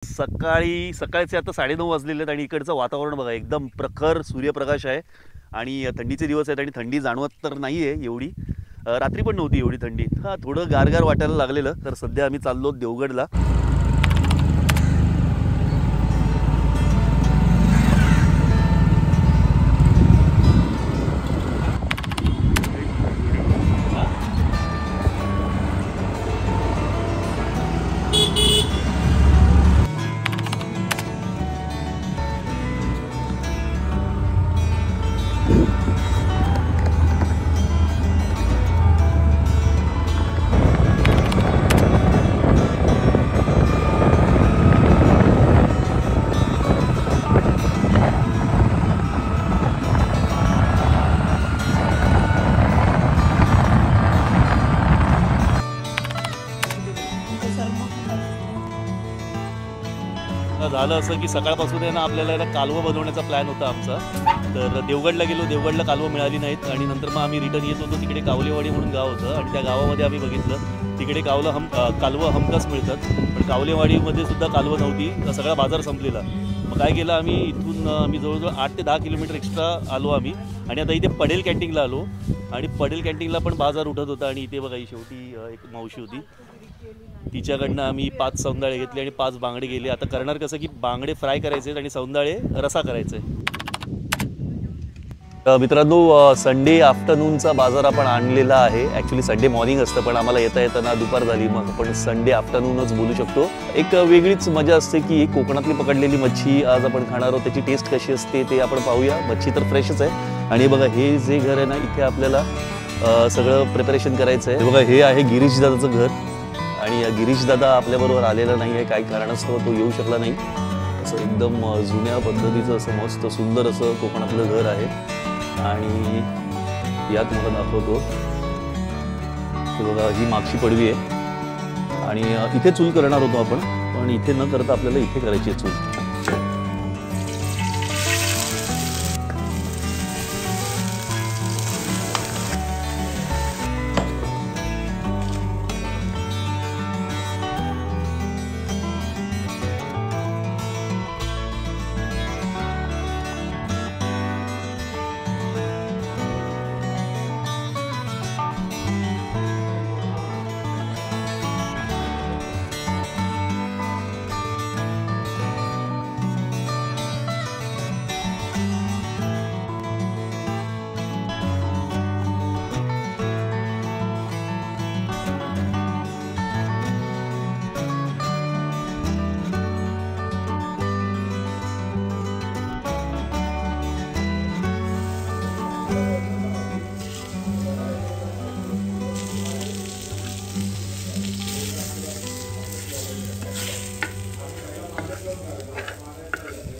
सकाळचे आता 9:30 वाजलेले आहेत आणि इकडचं वातावरण बघा एकदम प्रखर सूर्यप्रकाश आहे आणि थंडीचे दिवस आहेत आणि थंडी जाणवत तर नाही आहे एवढी. रात्री पण नव्हती एवढी थंडी. हां, थोडं गारगार वाटायला लागलेलं. तर सध्या आम्ही चाललो देवगडला. झालं असं की सकाळपासून आहे ना आपल्याला याला कालवं बनवण्याचा प्लॅन होता आमचा. तर देवगडला गेलो, देवगडला कालवं मिळाली नाहीत आणि नंतर मग आम्ही रिटर्न येत होतो. तिकडे कावलेवाडी म्हणून गाव होतं आणि त्या गावामध्ये आम्ही बघितलं तिकडे कालवं हमखास मिळतात, पण कावलेवाडीमध्ये सुद्धा कालवं नव्हती. सगळा बाजार संपलेला. मग काय केलं आम्ही, इथून आम्ही जवळजवळ 8 ते 10 किलोमीटर एक्स्ट्रा आलो आम्ही आणि आता इथे पडेल कॅन्टीनला आलो आणि पडेल कॅन्टीनला पण बाजार उठत होता आणि इथे बघा ही शेवटी एक मावशी होती, तिच्याकडनं आम्ही 5 सौंदाळे घेतले आणि 5 बांगडे गेले. आता करणार कसं की बांगडे फ्राय करायचे आणि सौंदाळे रसा करायचे. मित्रांनो, संडे आफ्टरनूनचा बाजार आपण आणलेला आहे. ॲक्च्युली संडे मॉर्निंग असतं पण आम्हाला येताना दुपार झाली, मग आपण संडे आफ्टरनूनच बोलू शकतो. एक वेगळीच मजा असते की कोकणातली पकडलेली मच्छी आज आपण खाणार आहोत. त्याची टेस्ट कशी असते ते आपण पाहूया. मच्छी तर फ्रेशच आहे आणि बघा हे जे घर आहे ना, इथे आपल्याला सगळं प्रिपरेशन करायचं आहे. बघा हे आहे गिरीश दादाचं घर आणि गिरीश दादा आपल्याबरोबर आलेला नाही आहे, काही कारणास्तव तो येऊ शकला नाही. असं एकदम जुन्या पद्धतीचं असं मस्त सुंदर असं कोकणातलं घर आहे आणि यात मला दाखवतो की बघा ही मागची पडवी आहे आणि इथे चूल करणार होतो आपण, पण इथे न करता आपल्याला इथे करायची आहे चूल.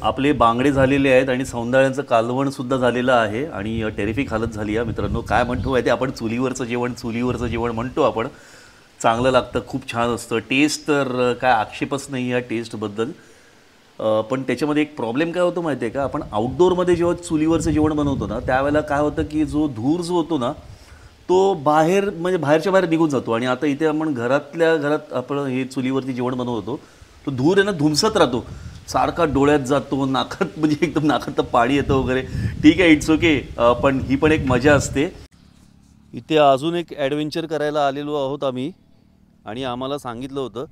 आपले बांगडे झालेले आहेत आणि सौंदाळ्यांचं कालवण सुद्धा झालेलं आहे आणि टेरिफिक हालत झाली आहे. मित्रांनो, काय म्हणतो आहे ते आपण चुलीवरचं जेवण म्हणतो आपण. चांगलं लागतं, खूप छान असतं. टेस्ट तर काय आक्षेपच नाही या टेस्टबद्दल. पण त्याच्यामध्ये एक प्रॉब्लेम काय होतो माहिती आहे का, आपण आउटडोअरमध्ये जेव्हा चुलीवरचं जेवण बनवतो ना त्यावेळेला काय होतं की जो धूर जो होतो ना तो बाहेरच्या बाहेर निघून जातो. आणि आता इथे आपण घरातल्या घरात आपण हे चुलीवरती जेवण बनवतो, तो धूर आहे ना धुमसत राहतो, सारखा डोळ्यात जातो, नाकात म्हणजे एकदम नाकात पाणी येतं वगैरे. ठीक आहे, इट्स ओके, पण ही पण एक मजा असते. इथे अजून एक ॲडव्हेंचर करायला आलेलो आहोत आम्ही आणि आम्हाला सांगितलं होतं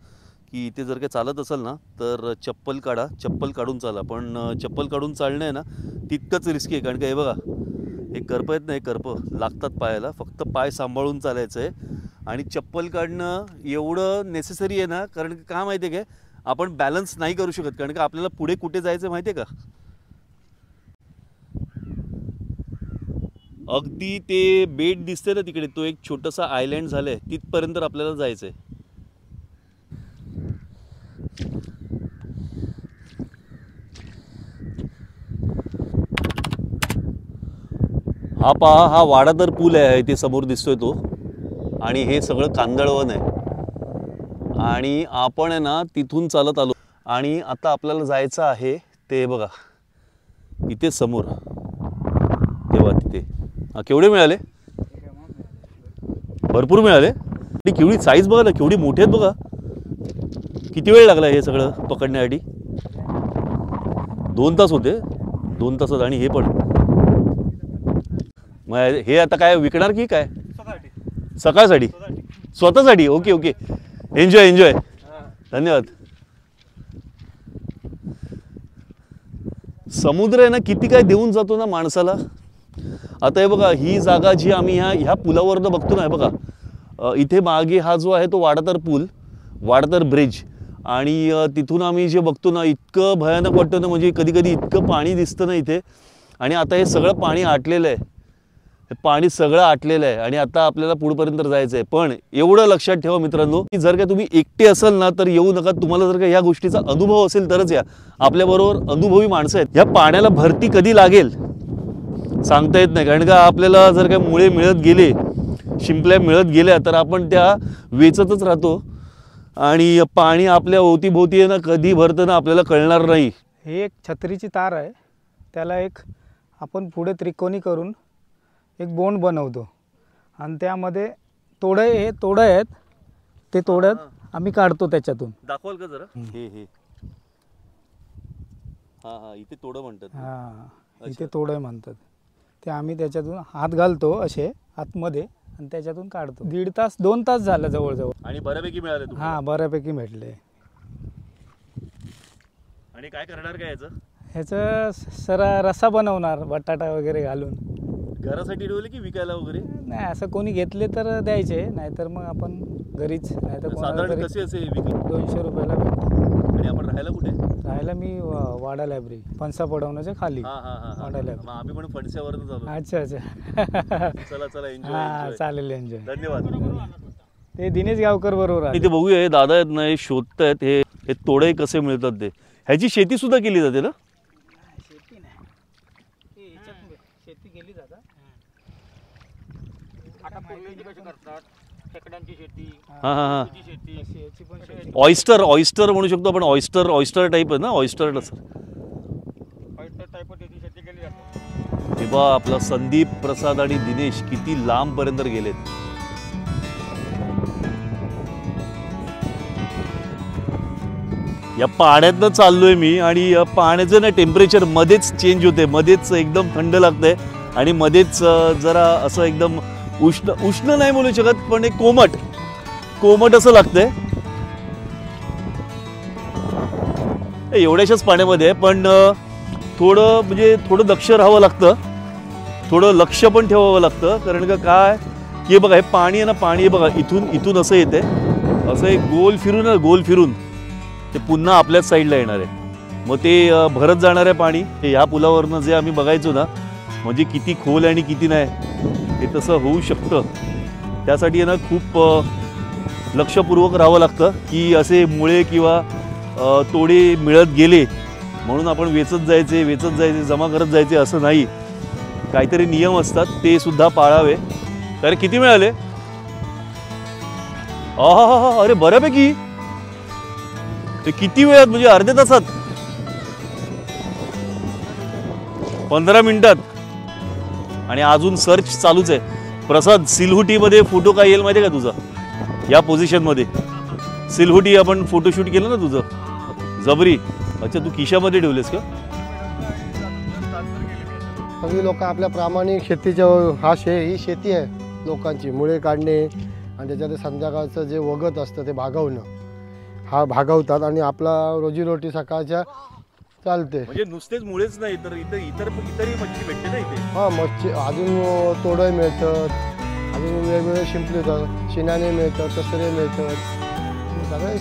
की इथे जर काही चालत असेल ना तर चप्पल काढून चाला. पण चप्पल काढून चालणं आहे ना तितकंच रिस्की आहे, कारण का हे बघा हे करपं आहेत ना, हे करपं लागतात पायाला. फक्त पाय सांभाळून चालायचं आहे आणि चप्पल काढणं एवढं नेसेसरी आहे ना, कारण का माहिती आहे काय, आपण बॅलन्स नाही करू शकत, कारण का आपल्याला पुढे कुठे जायचं माहिती आहे का. अगदी ते बेट दिसते ना तिकडे, तो एक छोटासा आयलँड झालाय, तिथपर्यंत आपल्याला जायचं आहे. हा पहा, हा वाडादर पूल आहे ते समोर दिसतोय तो, आणि हे सगळं कांदळवन आहे आणि आपण आहे ना तिथून चालत आलो आणि आता आपल्याला जायचं आहे ते बघा इथे समोर. तेव्हा तिथे केवढे मिळाले, भरपूर मिळाले. केवढी साईज बघा ना, केवढी मोठी आहेत बघा, किती वेळ लागला हे सगळं पकडण्यासाठी? 2 तास होते. 2 तासात. आणि हे पण मग हे आता काय विकणार की काय? सकाळसाठी स्वतःसाठी. Okay okay. Enjoy enjoy. धन्यवाद. समुद्र आहे ना किती काय देऊन जातो ना माणसाला. आता हे बघा ही जागा जी आम्ही ह्या पुलावरनं बघतो ना, हे बघा इथे मागे हा जो आहे तो वाडातर पूल, वाडातर ब्रिज. आणि तिथून आम्ही जे बघतो ना इतकं भयानक वाटतं ना, म्हणजे कधी कधी इतकं पाणी दिसतं ना इथे. आणि आता हे सगळं पाणी आटलेलं आहे. हे पाणी सगळं आटलेलं आहे आणि आता आपल्याला पुढपर्यंत जायचं आहे. पण एवढं लक्षात ठेवा मित्रांनो की जर का तुम्ही एकटे असाल ना तर येऊ नका. तुम्हाला जर का ह्या गोष्टीचा अनुभव असेल तरच या. आपल्याबरोबर अनुभवी माणसं आहेत. ह्या पाण्याला भरती कधी लागेल सांगता येत नाही. कारण का आपल्याला जर का मुळे मिळत गेले, शिंपल्या मिळत गेल्या तर आपण त्या वेचतच राहतो आणि पाणी आपल्या अवतीभोवती आहे ना कधी भरतं ना आपल्याला कळणार नाही. ही एक छत्रीची तार आहे. त्याला एक आपण पुढे त्रिकोणी करून एक बोंड बनवतो आणि त्यामध्ये हे तोडं आहेत. ते तोडत आम्ही काढतो त्याच्यातून. दाखवाल का जरा? हे हा इथे तोडं म्हणतात. हां इथे तोडं म्हणतात. ते आम्ही त्याच्यातून हात घालतो असे आतमध्ये आणि त्याच्यातून काढतो. 1.5 तास 2 तास झालं जवळजवळ. आणि बऱ्यापैकी मिळाले तुम्हाला? हां बऱ्यापैकी भेटले. आणि काय करणार काय ह्याचं रस्सा बनवणार बटाटा वगैरे घालून. घरासाठी ठेवले की विकायला वगैरे? नाही असं कोणी घेतले तर द्यायचे, नाहीतर मग आपण घरीच. नाहीतर साधारण कसे असे विकले? 200 रुपयाला भेटतो. आणि आपण राहायला कुठे? राहायला मी वाडा लायब्ररी फणसा पडवण्याच्या खाली. वाडा लायब्ररी. आम्ही पण फणस्यावरच आलो. अच्छा अच्छा. चला चला एन्जॉय. हां चालेल एन्जॉय. धन्यवाद. ते दिनेश गावकर बरोबर इथे बघूया. हे दादा आहेत ना हे शोधतायत हे तोडे कसे मिळतात ते. ह्याची शेती सुद्धा केली जाते ना? शेती नाही, शेती केली जातात. आता कशी करतात खेकड्यांची शेती. हां ऑयस्टर म्हणू शकतो आपण. ऑयस्टर टाईप आहे ना. ऑयस्टर टाईप त्याची शेती केली जाते. हे बा आपला संदीप, प्रसाद आणि दिनेश किती लांब पर्यंत गेलेत. या पाण्यातनं चाललोय मी आणि पाण्याचं ना टेम्परेचर मध्येच चेंज होते. मध्येच एकदम थंड लागतंय आणि मध्येच जरा असं एकदम उष्ण नाही बोलू शकत पण एक कोमट असं लागतंय. एवढ्याशाच पाण्यामध्ये पण थोडं लक्ष राहावं लागतं. थोडं लक्ष पण ठेवावं लागतं. कारण का काय की बघा हे पाणी आहे ना, पाणी आहे बघा इथून असं येते. असं एक गोल फिरून ते पुन्हा आपल्याच साईडला येणार आहे. मग ते भरत जाणार आहे पाणी. ह्या पुलावरनं जे आम्ही बघायचो ना म्हणजे किती खोल आहे आणि किती नाही हे तसं होऊ शकतं. त्यासाठी ना खूप लक्षपूर्वक राहावं लागतं की असे मुळे किंवा तोडे मिळत गेले म्हणून आपण वेचत जायचे जमा करत जायचे असं नाही. काहीतरी नियम असतात ते सुद्धा पाळावे. तर किती मिळाले? अरे बऱ्यापैकी. ते किती वेळात म्हणजे अर्ध्या तासात? 15 मिनिटात. आणि अजून सर्च चालूच आहे. प्रसाद सिलहुटीमध्ये फोटो काय येईल माहिती आहे का तुझा? या पोझिशनमध्ये सिलहुटी आपण फोटोशूट केलं ना तुझं जबरी. अच्छा तू खिशामध्ये ठेवलेस का? सगळी लोक आपल्या प्रामाणिक शेतीच्या ही शेती आहे लोकांची. मुळे काढणे आणि त्याच्यात संध्याकाळचं जे वगत असतं ते भागवतात आणि आपला रोजीरोटी सकाळच्या चालते. म्हणजे नुसतेच मुळेच नाही तर इतरही मच्छी भेटते ना इथे? हां मच्छी अजून तोडे मिळतात. अजून वेगवेगळे शिंपले मिळतात, शिनाणे मिळतात, कसरे मिळतात.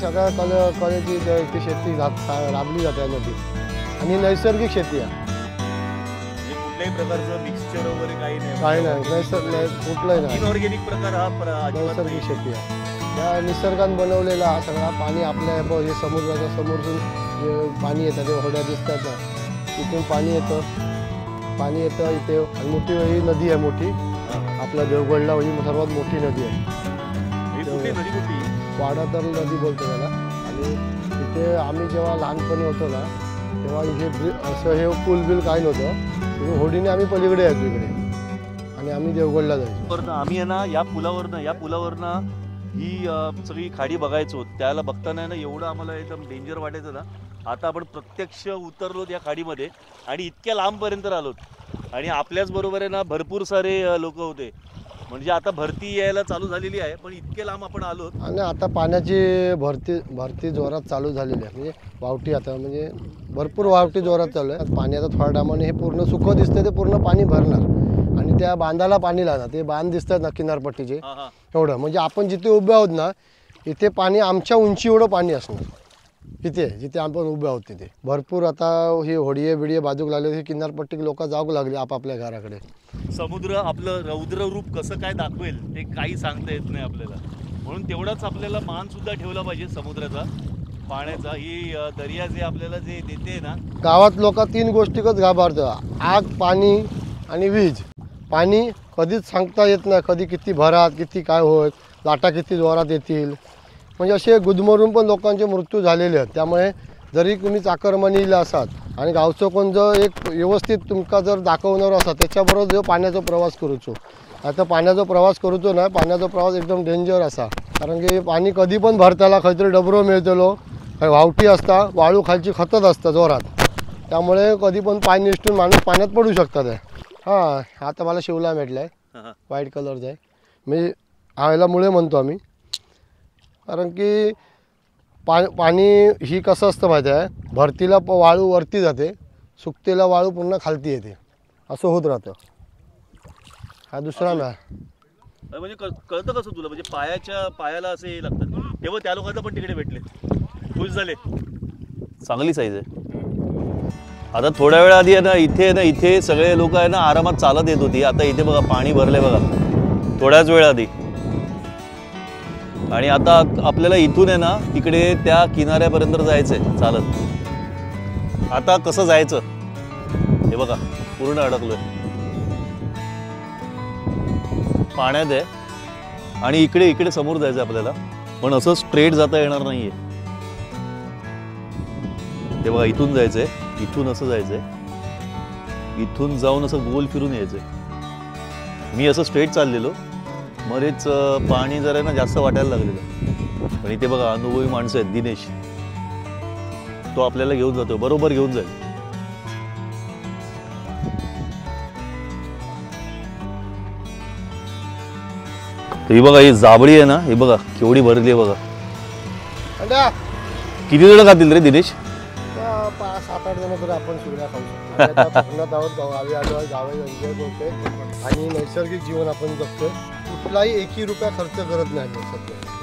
सगळ्या कलेची ती शेती राबली जाते यामध्ये. आणि नैसर्गिक शेती आहे. कुठल्याही प्रकारचं मिक्सचर वगैरे काही नाही. कुठलाही नाही. इनऑर्गॅनिक प्रकार हा नैसर्गिक शेती आहे. त्या निसर्गाने बनवलेला हा सगळा पाणी आपल्या हे समुद्राच्या समोरून जे पाणी येतं ते होड्या दिसतात ना तिथून पाणी येतं इथे. आणि मोठी ही नदी आहे मोठी आपल्या देवगडला ही सर्वात मोठी नदी आहे. वाडातर नदी बोलतो त्याला. आणि इथे आम्ही जेव्हा लहानपणी होतो ना तेव्हा हे पूल बिल काही नव्हतं. होडीने आम्ही पलीकडे यायचो इकडे आणि आम्ही देवगडला जायचो. आम्ही आहे ना या पुलावरनं ही सगळी खाडी बघायचो त्याला बघताना ना एवढं आम्हाला एकदम डेंजर वाटायचं ना. आता आपण प्रत्यक्ष उतरलो त्या खाडीमध्ये आणि इतक्या लांबपर्यंत आलोत आणि आपल्याच बरोबर आहे ना भरपूर सारे लोक होते. म्हणजे आता भरती यायला चालू झालेली आहे पण इतके लांब आपण आलोत. आणि आता पाण्याची भरती जोरात चालू झालेली आहे. म्हणजे वावटी आता म्हणजे भरपूर वावटी जोरात चालू आहे. पाणी आता थोड्या टायमाने हे पूर्ण सुकं दिसतं ते पूर्ण पाणी भरणार आणि त्या बांधाला पाणी लागणार. ते बांध दिसतात ना किनारपट्टीचे एवढं. म्हणजे आपण जिथे उभे आहोत ना इथे पाणी आमच्या उंची एवढं पाणी असणार. इथे जिथे आपण उभे आहोत तिथे भरपूर आता ही होडिये बिडिये बाजूक लागले. ही किनारपट्टी लोक जाऊ लागली आपापल्या घराकडे. समुद्र आपलं रौद्र रूप कसं काय दाखवेल ते काही सांगता येत नाही आपल्याला. म्हणून तेवढाच आपल्याला मान सुद्धा ठेवला पाहिजे समुद्राचा पाण्याचा. ही दर्या जे आपल्याला जे देते ना. गावात लोक 3 गोष्टीकच घाबरतात: आग, पाणी आणि वीज. पाणी कधीच सांगता येत नाही कधी किती भरात किती काय होईल, लाटा किती जोरात येतील. म्हणजे असे गुदमरून पण लोकांचे मृत्यू झालेले आहेत. त्यामुळे जरी तुम्ही चाकरमानीला असाल आणि गावचं कोण जर एक व्यवस्थित तुमका जर दाखवणार असा त्याच्याबरोबर जो पाण्याचा प्रवास करूचो. आता पाण्याचा प्रवास करूचो ना पाण्याचा प्रवास एकदम डेंजर असा. कारण की पाणी कधी पण भरताला खंयतरी डबरो मिळतलो, काही वावटी असता, वाळू खालची खतत असता जोरात. त्यामुळे कधी पण पाय निसटून माणूस पाण्यात पडू शकतात. हां आता मला शिवला भेटला आहे व्हाईट कलरचा आहे. मी ह्याला मुळे म्हणतो आम्ही. कारण की पाणी ही कसं असतं माहिती आहे, भरतीला वाळू वरती जाते, सुकतेला वाळू पुन्हा खालती येते, असं होत राहतं. हा दुसरा ना म्हणजे कळतं कसं तुला. म्हणजे पायाला असे लागतात तेव्हा त्या लोकांना पण तिकडे भेटले खुश झाले. चांगली साईज आहे. आता थोड्या वेळा आधी आहे ना इथे सगळे लोक आहे ना आरामात चालत येत होती. आता इथे बघा पाणी भरले बघा थोड्याच वेळा आधी. आणि आता आपल्याला इथून आहे ना तिकडे त्या किनाऱ्यापर्यंत जायचंय चालत. आता कसं जायचं हे बघा पूर्ण अडकलोय पाण्यात आहे. आणि इकडे समोर जायचं आपल्याला पण असं स्ट्रेट जाता येणार नाहीये. ते बघा इथून जायचंय, इथून असं जायचंय, इथून जाऊन असं गोल फिरून यायचंय. मी असं स्ट्रेट चाललेलो मध्येच पाणी जरा ना जास्त वाटायला लागलेलं. आणि ते बघा अनुभवी माणसं आहेत. दिनेश तो आपल्याला घेऊन जातो, बरोबर घेऊन जाईल. ही बघा ही जाबळी आहे ना, हे बघा केवढी भरली आहे बघा. किती जण खातील रे दिनेश? 7-8 जण तर आपण सुरड्या खाऊ शकतो. कोकणात आहोत, गावी आलो आहे, गावी एन्जॉय करतोय आणि नैसर्गिक जीवन आपण जगतोय. कुठलाही 1 रुपया खर्च करत नाही सध्या.